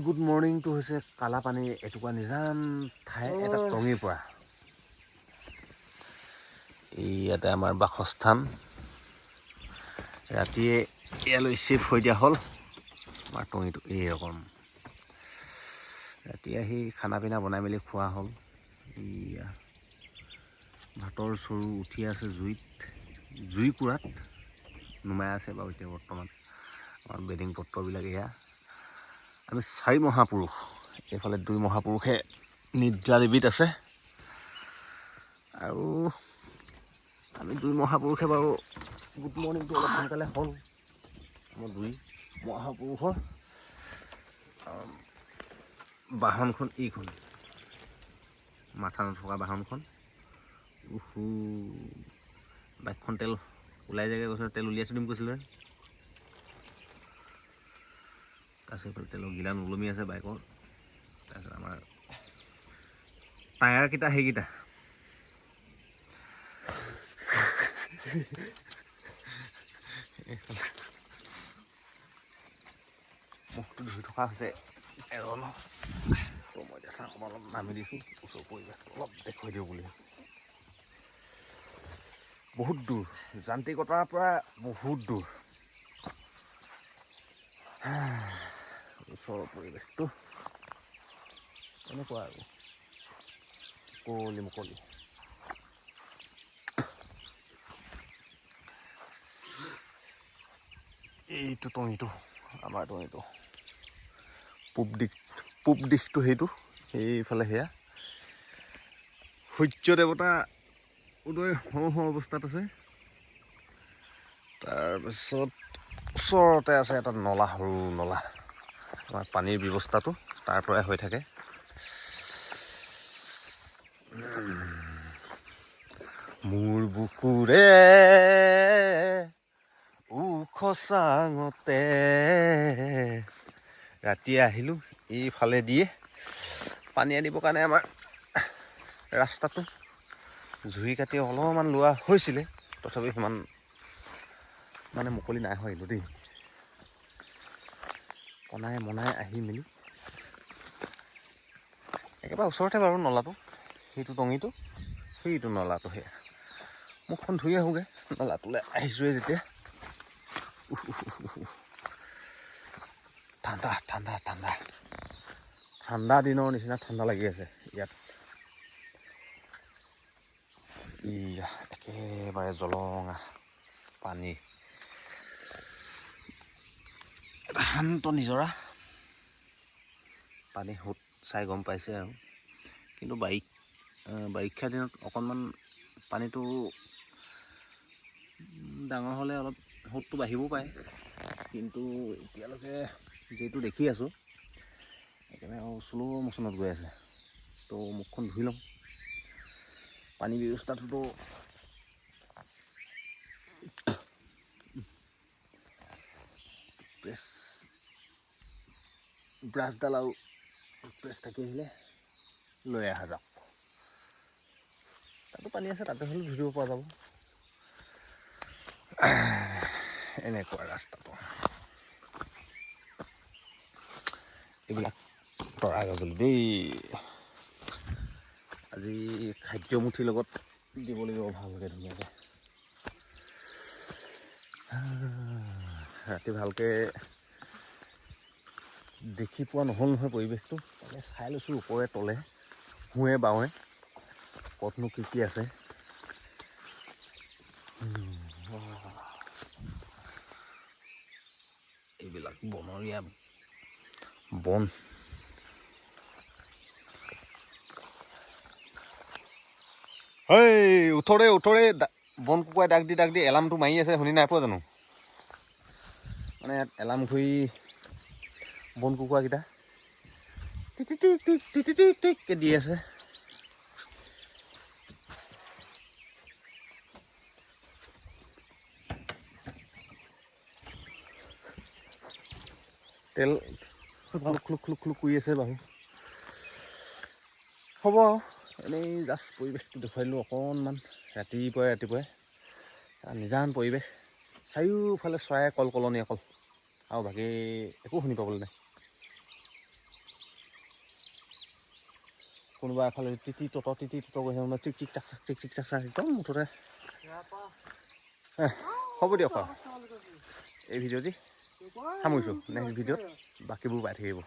Good মৰ্ণিংটো হৈছে কালাপানী এটুকুৰা নিজান ঠাই এটা টঙিৰ পৰা। এই ইয়াতে আমাৰ বাসস্থান। ৰাতিয়ে ইয়ালৈ চিফ্ট হৈ দিয়া হ'ল আমাৰ টঙিটো। এই ৰকম ৰাতি আহি খানা পিনা বনাই মেলি খোৱা হ'ল। এয়া ভাতৰ চৰু উঠি আছে জুইকুৰাত নুমাই আছে বাৰু এতিয়া বৰ্তমান আমাৰ বেডিং পত্ৰবিলাক। এয়া আমি 4 মহাপুৰুষ, এইফালে 2 মহাপুৰুষে নিদ্ৰাদেৱীত আছে আৰু আমি 2 মহাপুৰুষে বাৰু গুড মৰ্ণিংটো অলপ সোনকালে হ'ল। আমাৰ 2 মহাপুৰুষৰ বাহনখন এইখন, মাথা নথকা বাহনখন। বাইকখন তেল ওলাই যায়গৈ কৈছে, তেল উলিয়াই থৈ দিম কৈছিলে। তাৰপিছত তেলৰ গিলান ওলমি আছে বাইকৰ। তাৰপিছত আমাৰ টায়াৰকেইটা সেইকেইটা মুখটো ধুই থকা হৈছে এজন। মই এতিয়া চাওঁ অলপ নামি দিছোঁ, ওচৰ পৰিৱেশটো অলপ দেখুৱাই দিওঁ বুলি। বহুত দূৰ, যান্ত্ৰিকতাৰ পৰা বহুত দূৰ ওচৰৰ পৰিৱেশটো এনেকুৱা আৰু মুকলি। এইটো টঙিটো, আমাৰ টঙিটো পূব দিশটো সেইটো, সেইফালে সেয়া সূৰ্য দেৱতা উদয় হওঁ অৱস্থাত আছে। তাৰপিছত ওচৰতে আছে এটা নলা, সৰু নলা। আমাৰ পানীৰ ব্যৱস্থাটো তাৰ পৰাই হৈ থাকে। মোৰ বুকুৰে ওখ চাঙতে ৰাতিয়ে আহিলোঁ। এইফালে দিয়ে পানী আনিবৰ কাৰণে আমাৰ ৰাস্তাটো জুই কাটি অলপমান লোৱা হৈছিলে, তথাপি সিমান মানে মুকলি নাই হয় দেই। মনাই আহি মেলি একেবাৰে ওচৰতে বাৰু নলাটো, সেইটো টঙিটো, সেইটো নলাটো। সেয়া মুখখন ধুই আহোঁগৈ, নলাটোলৈ আহিছোঁৱে যেতিয়া। ঠাণ্ডা ঠাণ্ডা ঠাণ্ডা ঠাণ্ডা দিনৰ নিচিনা ঠাণ্ডা লাগি আছে ইয়াত। ইয়া একেবাৰে জলঙা পানী, এটা শান্ত নিজৰা। পানী সোঁত চাই গম পাইছে আৰু। কিন্তু বাৰিষা দিনত অকণমান পানীটো ডাঙৰ হ'লে অলপ সোঁতটো বাঢ়িবও পাৰে। কিন্তু এতিয়ালৈকে যিটো দেখি আছোঁ একেবাৰে শ্ল' মোচনত গৈ আছে। তো মুখখন ধুই লওঁ। পানী ব্যৱস্থাটোতো ব্ৰাছডাল আৰু প্ৰেছ থাকি আহিলে লৈ অহা যাওক। তাতো পানী আছে, তাতে হ'লেও ধুই দিব পৰা যাব। এনেকুৱা ৰাস্তাটো। এইবিলাক তৰা গাজলি দেই। আজি খাদ্যমুঠিৰ লগত দিব লাগিব ভালকৈ ধুনীয়াকৈ। ৰাতি ভালকৈ দেখি পোৱা নহ'ল নহয় পৰিৱেশটো, তাকে চাই লৈছোঁ ওপৰে তলে সোঁৱে বাওঁৱে ক'তনো কি আছে। এইবিলাক বনৰীয়া বন। হেই উঠৰে বন কুকুৰাই ডাক দি এলাৰ্মটো মাৰি আছে, শুনি নাই পোৱা জানো? মানে ইয়াত এলাৰ্ম ঘূৰি বন কুকুৰাকেইটা টিক দি আছে। তেল খুলুক কৰি আছে বাৰু। হ'ব আৰু এনেই জাষ্ট পৰিৱেশটো দেখুৱাই দিলোঁ অকণমান। ৰাতিপুৱাই নিজান পৰিৱেশ, চাৰিওফালে চৰাই কলকলনি অকল, আৰু বাকী একো শুনি পাবলৈ নাই। কোনোবা এফালে তিতি তত গৈছে, চিক চিক চাক একদম মুঠতে। হ'ব দিয়ক আৰু এই ভিডিঅ'টি সামৰিছোঁ। নেক্সট ভিডিঅ'ত বাকীবোৰ পাই থাকিব।